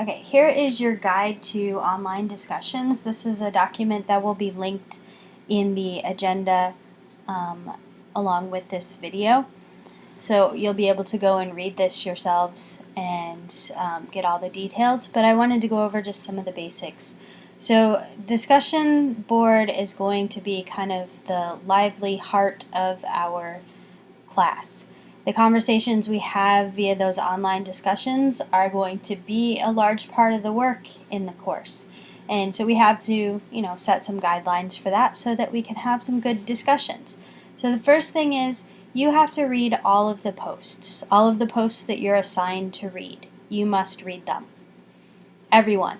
Okay, here is your guide to online discussions. This is a document that will be linked in the agenda um, along with this video. So you'll be able to go and read this yourselves and get all the details, but I wanted to go over just some of the basics. So discussion board is going to be kind of the lively heart of our class. The conversations we have via those online discussions are going to be a large part of the work in the course. And so we have to, set some guidelines for that so that we can have some good discussions. So the first thing is you have to read all of the posts that you're assigned to read. You must read them. Everyone.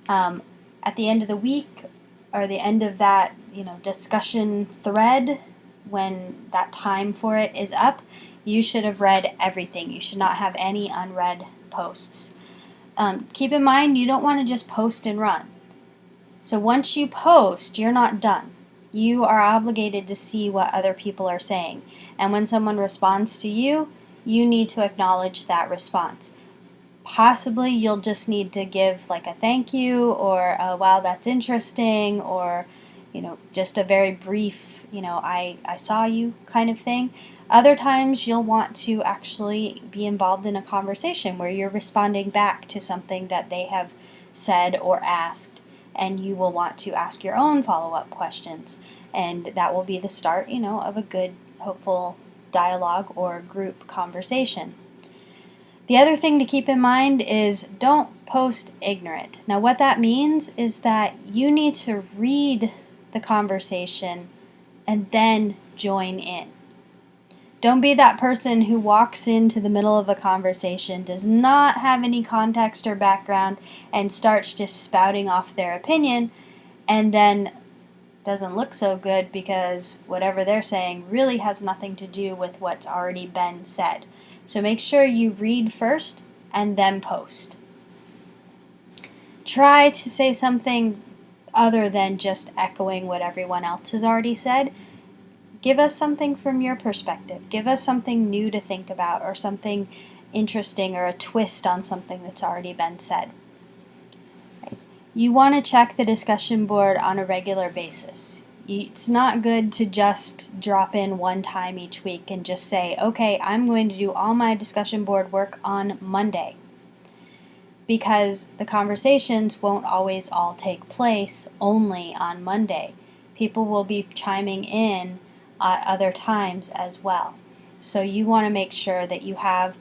At the end of the week or the end of that, discussion thread, when that time for it is up, you should have read everything. You should not have any unread posts. Keep in mind, you don't want to just post and run. So once you post, you're not done. You are obligated to see what other people are saying. And when someone responds to you, you need to acknowledge that response. Possibly you'll just need to give like a thank you or a wow, that's interesting, or just a very brief, I saw you kind of thing. Other times you'll want to actually be involved in a conversation where you're responding back to something that they have said or asked, and you will want to ask your own follow-up questions, and that will be the start, of a good, hopeful dialogue or group conversation. The other thing to keep in mind is don't post ignorant. Now what that means is that you need to read the conversation and then join in. Don't be that person who walks into the middle of a conversation, does not have any context or background, and starts just spouting off their opinion, and then doesn't look so good because whatever they're saying really has nothing to do with what's already been said. So make sure you read first and then post. Try to say something other than just echoing what everyone else has already said. Give us something from your perspective. Give us something new to think about, or something interesting, or a twist on something that's already been said. You want to check the discussion board on a regular basis. It's not good to just drop in one time each week and just say, okay, I'm going to do all my discussion board work on Monday. Because the conversations won't always all take place only on Monday. People will be chiming in at other times as well. So you want to make sure that you have,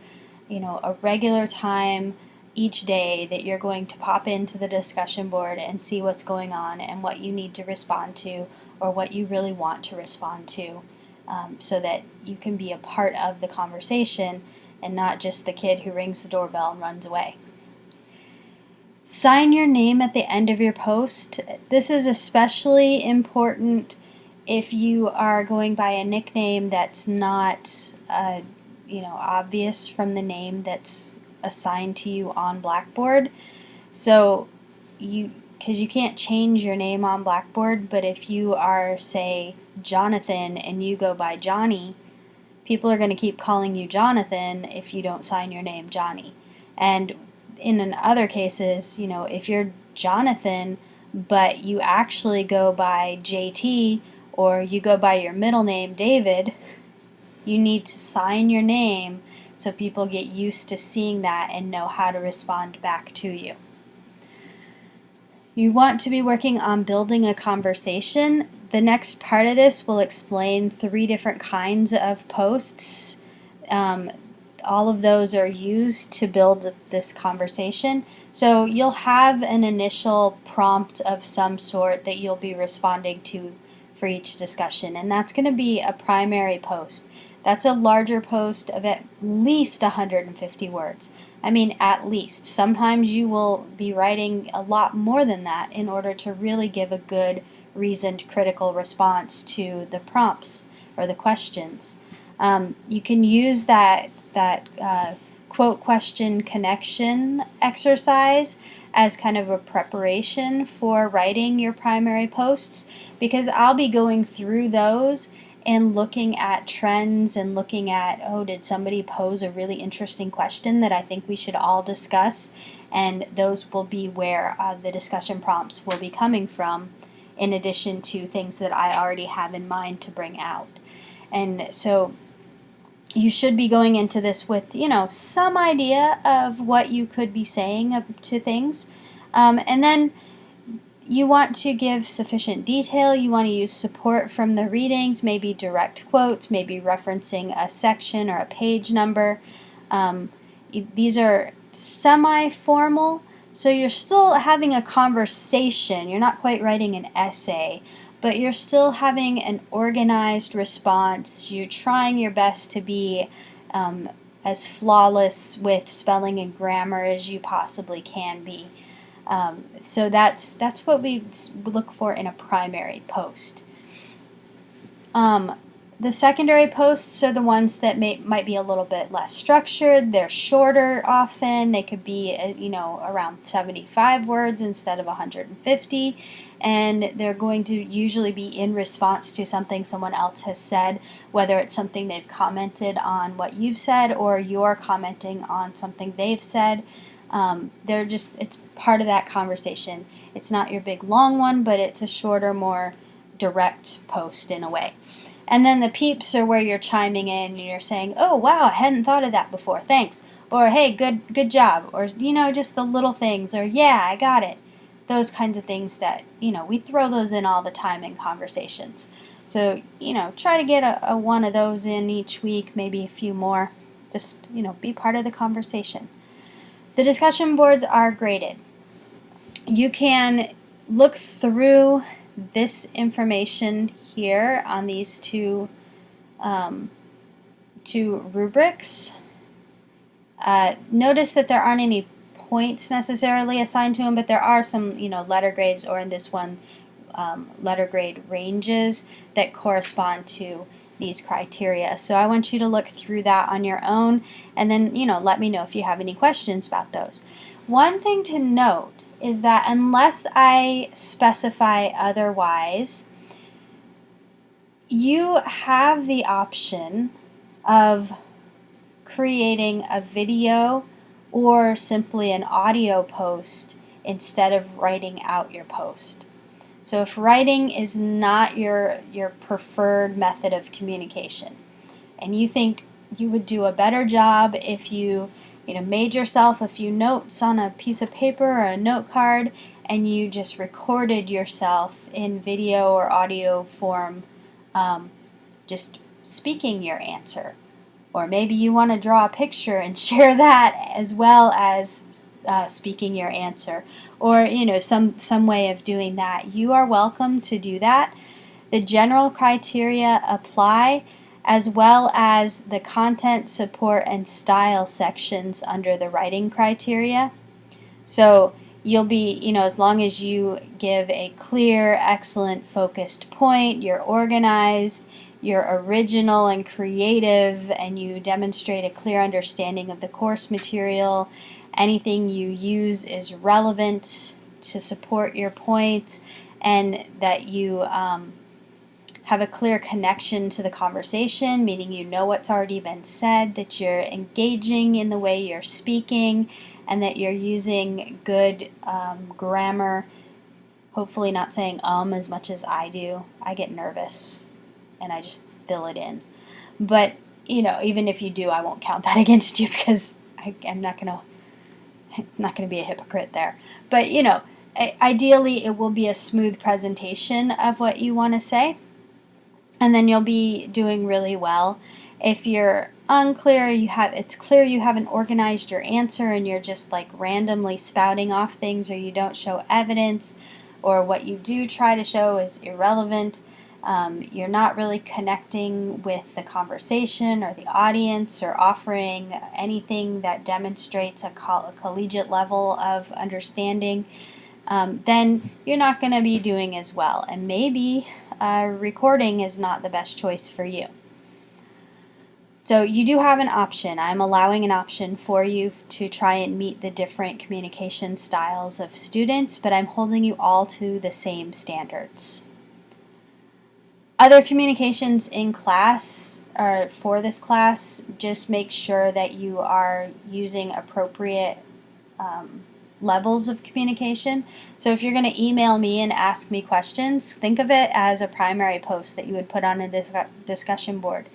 a regular time each day that you're going to pop into the discussion board and see what's going on and what you need to respond to, or what you really want to respond to, so that you can be a part of the conversation and not just the kid who rings the doorbell and runs away. Sign your name at the end of your post. This is especially important if you are going by a nickname that's not obvious from the name that's assigned to you on Blackboard. So because you can't change your name on Blackboard, but if you are, say, Jonathan and you go by Johnny, people are going to keep calling you Jonathan if you don't sign your name Johnny. And in other cases, if you're Jonathan but you actually go by JT, or you go by your middle name David, you need to sign your name so people get used to seeing that and know how to respond back to you. You want to be working on building a conversation. The next part of this will explain 3 different kinds of posts. All of those are used to build this conversation. So you'll have an initial prompt of some sort that you'll be responding to for each discussion, and that's going to be a primary post. That's a larger post of at least 150 words. I mean, at least. Sometimes you will be writing a lot more than that in order to really give a good, reasoned, critical response to the prompts or the questions. You can use that quote question connection exercise as kind of a preparation for writing your primary posts, because I'll be going through those in looking at trends and looking at, oh, did somebody pose a really interesting question that I think we should all discuss? And those will be where the discussion prompts will be coming from, in addition to things that I already have in mind to bring out. And so you should be going into this with, some idea of what you could be saying to things. And then you want to give sufficient detail. You want to use support from the readings, maybe direct quotes, maybe referencing a section or a page number. These are semi-formal, so you're still having a conversation. You're not quite writing an essay, but you're still having an organized response. You're trying your best to be as flawless with spelling and grammar as you possibly can be. So that's what we look for in a primary post. The secondary posts are the ones that might be a little bit less structured. They're shorter often. They could be around 75 words instead of 150, and they're going to usually be in response to something someone else has said, whether it's something they've commented on what you've said or you're commenting on something they've said. It's part of that conversation. It's not your big long one, but it's a shorter, more direct post in a way. And then the peeps are where you're chiming in and you're saying, oh, wow, I hadn't thought of that before, thanks. Or, hey, good job. Or, just the little things. Or, yeah, I got it. Those kinds of things that, we throw those in all the time in conversations. So, try to get a one of those in each week, maybe a few more. Just, be part of the conversation. The discussion boards are graded. You can look through this information here on these two rubrics. Notice that there aren't any points necessarily assigned to them, but there are some, letter grades, or in this one, letter grade ranges that correspond to these criteria. So I want you to look through that on your own, and then, let me know if you have any questions about those. One thing to note is that unless I specify otherwise, you have the option of creating a video or simply an audio post instead of writing out your post. So if writing is not your preferred method of communication, and you think you would do a better job if you made yourself a few notes on a piece of paper or a note card and you just recorded yourself in video or audio form, just speaking your answer. Or maybe you want to draw a picture and share that as well as speaking your answer. Or, some way of doing that. You are welcome to do that. The general criteria apply, as well as the content, support, and style sections under the writing criteria. So you'll be, as long as you give a clear, excellent, focused point, you're organized, you're original and creative, and you demonstrate a clear understanding of the course material, anything you use is relevant to support your point, and that you have a clear connection to the conversation, meaning you know what's already been said, that you're engaging in the way you're speaking, and that you're using good grammar, hopefully not saying as much as I do. I get nervous and I just fill it in. But, even if you do, I won't count that against you, because I'm not going to be a hypocrite there. But, ideally it will be a smooth presentation of what you want to say, and then you'll be doing really well. If you're unclear, it's clear you haven't organized your answer and you're just like randomly spouting off things, or you don't show evidence, or what you do try to show is irrelevant. You're not really connecting with the conversation or the audience, or offering anything that demonstrates a collegiate level of understanding, then you're not going to be doing as well. And maybe recording is not the best choice for you. So you do have an option. I'm allowing an option for you to try and meet the different communication styles of students, but I'm holding you all to the same standards. Other communications in class, or for this class, just make sure that you are using appropriate levels of communication. So if you're going to email me and ask me questions, think of it as a primary post that you would put on a discussion board.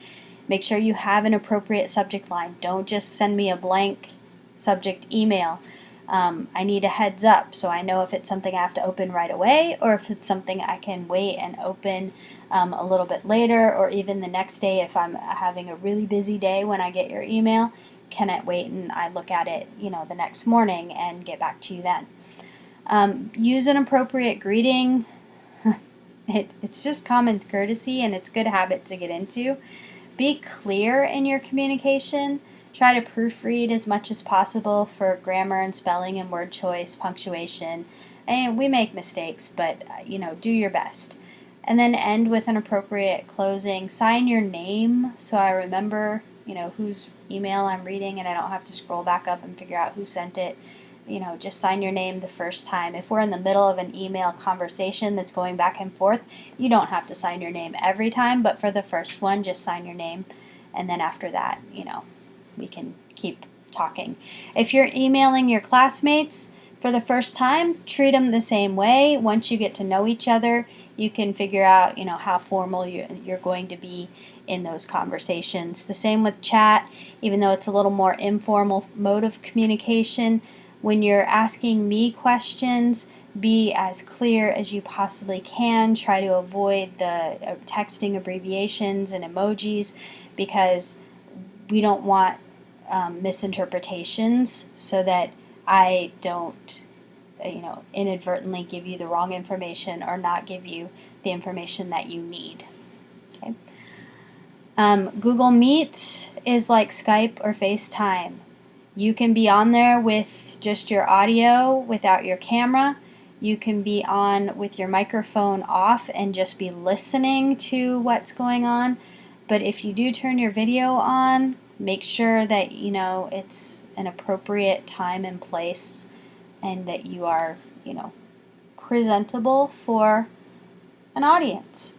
Make sure you have an appropriate subject line. Don't just send me a blank subject email. I need a heads up so I know if it's something I have to open right away or if it's something I can wait and open a little bit later, or even the next day if I'm having a really busy day when I get your email. Can it wait and I look at it, the next morning and get back to you then? Use an appropriate greeting. It's just common courtesy and it's good habit to get into. Be clear in your communication. Try to proofread as much as possible for grammar and spelling and word choice, punctuation. And we make mistakes, but do your best. And then end with an appropriate closing. Sign your name so I remember, whose email I'm reading and I don't have to scroll back up and figure out who sent it. Just sign your name the first time. If we're in the middle of an email conversation that's going back and forth, you don't have to sign your name every time, but for the first one, just sign your name. And then after that, we can keep talking. If you're emailing your classmates for the first time, treat them the same way. Once you get to know each other, you can figure out, how formal you're going to be in those conversations. The same with chat, even though it's a little more informal mode of communication. When you're asking me questions, be as clear as you possibly can. Try to avoid the texting abbreviations and emojis because we don't want misinterpretations, so that I don't inadvertently give you the wrong information or not give you the information that you need. Okay. Google Meet is like Skype or FaceTime. You can be on there with just your audio without your camera. You can be on with your microphone off and just be listening to what's going on. But if you do turn your video on, make sure that it's an appropriate time and place and that you are, presentable for an audience.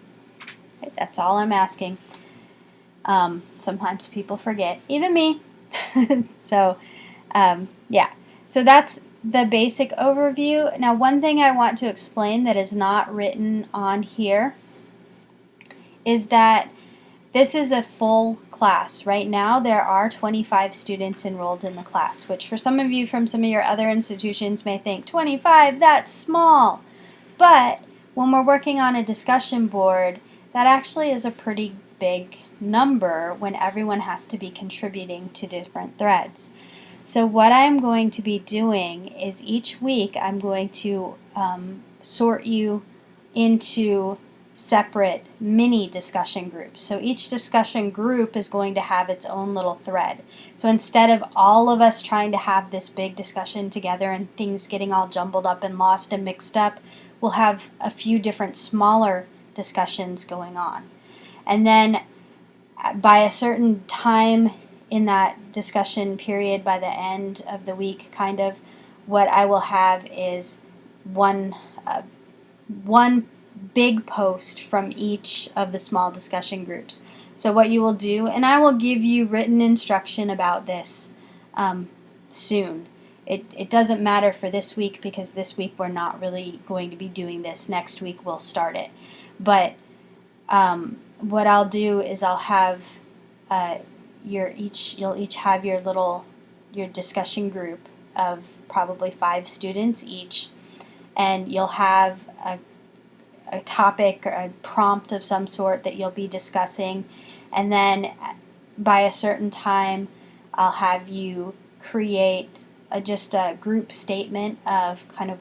Okay, that's all I'm asking. Sometimes people forget, even me. So, yeah. So that's the basic overview. Now, one thing I want to explain that is not written on here is that this is a full class. Right now, there are 25 students enrolled in the class, which for some of you from some of your other institutions may think, 25, that's small. But when we're working on a discussion board, that actually is a pretty big number when everyone has to be contributing to different threads. So what I'm going to be doing is each week I'm going to sort you into separate mini discussion groups. So each discussion group is going to have its own little thread. So instead of all of us trying to have this big discussion together and things getting all jumbled up and lost and mixed up, we'll have a few different smaller discussions going on. And then by a certain time in that discussion period, by the end of the week, kind of, what I will have is one big post from each of the small discussion groups. So what you will do, and I will give you written instruction about this soon. It doesn't matter for this week because this week we're not really going to be doing this. Next week we'll start it. But what I'll do is I'll have you'll each have your discussion group of probably 5 students each, and you'll have a topic or a prompt of some sort that you'll be discussing, and then by a certain time I'll have you create just a group statement of kind of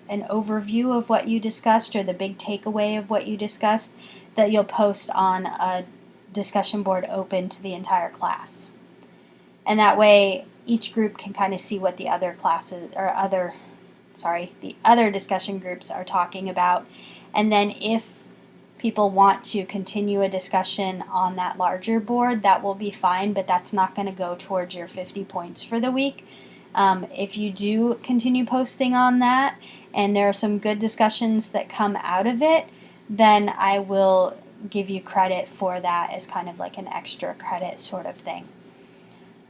an overview of what you discussed or the big takeaway of what you discussed that you'll post on a discussion board open to the entire class. And that way each group can kind of see what the other discussion groups are talking about. And then if people want to continue a discussion on that larger board, that will be fine, but that's not going to go towards your 50 points for the week. If you do continue posting on that and there are some good discussions that come out of it, then I will give you credit for that as kind of like an extra credit sort of thing.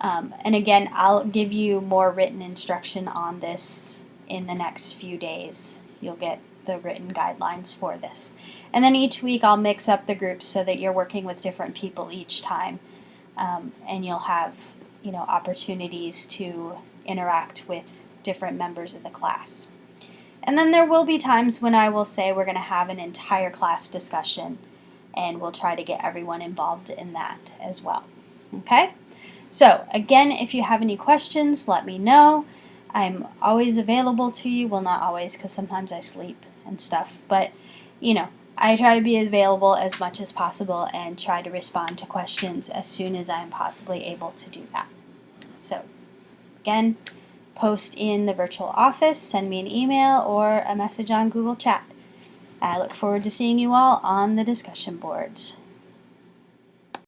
And again, I'll give you more written instruction on this in the next few days. You'll get the written guidelines for this. And then each week I'll mix up the groups so that you're working with different people each time. And you'll have, opportunities to interact with different members of the class. And then there will be times when I will say we're going to have an entire class discussion, and we'll try to get everyone involved in that as well. Okay? So, again, if you have any questions, let me know. I'm always available to you. Well, not always, because sometimes I sleep and stuff. But, I try to be available as much as possible and try to respond to questions as soon as I'm possibly able to do that. So, again, post in the virtual office, send me an email or a message on Google Chat. I look forward to seeing you all on the discussion boards.